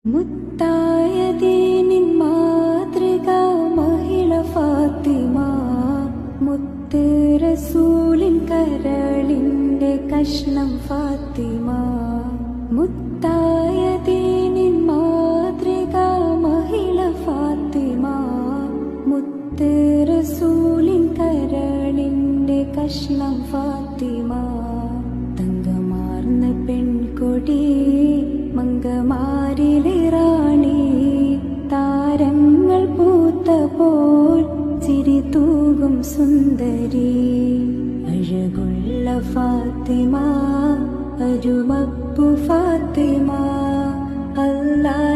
മുത്തായ ദീനിൻ മാതൃക മഹിള ഫാത്തിമ, മുത്ത് റസൂലിൻ കരളിന്റെ കഷ്ണം ഫാത്തിമ. മുത്തായ ദീനിൻ മാതൃക മഹിള ഫാത്തിമ, മുത്ത് റസൂലിൻ കരളിന്റെ കഷ്ണം ഫാത്തിമ. തങ്കമാർന്ന പെൺകൊടി മങ്കമാരിലെ റാണി, താരങ്ങൾ പൂത്തപ്പോൾ ചിരി തൂകും സുന്ദരി. അഴകുള്ള ഫാത്തിമ, അരുമപ്പു ഫാത്തിമ, അല്ലാ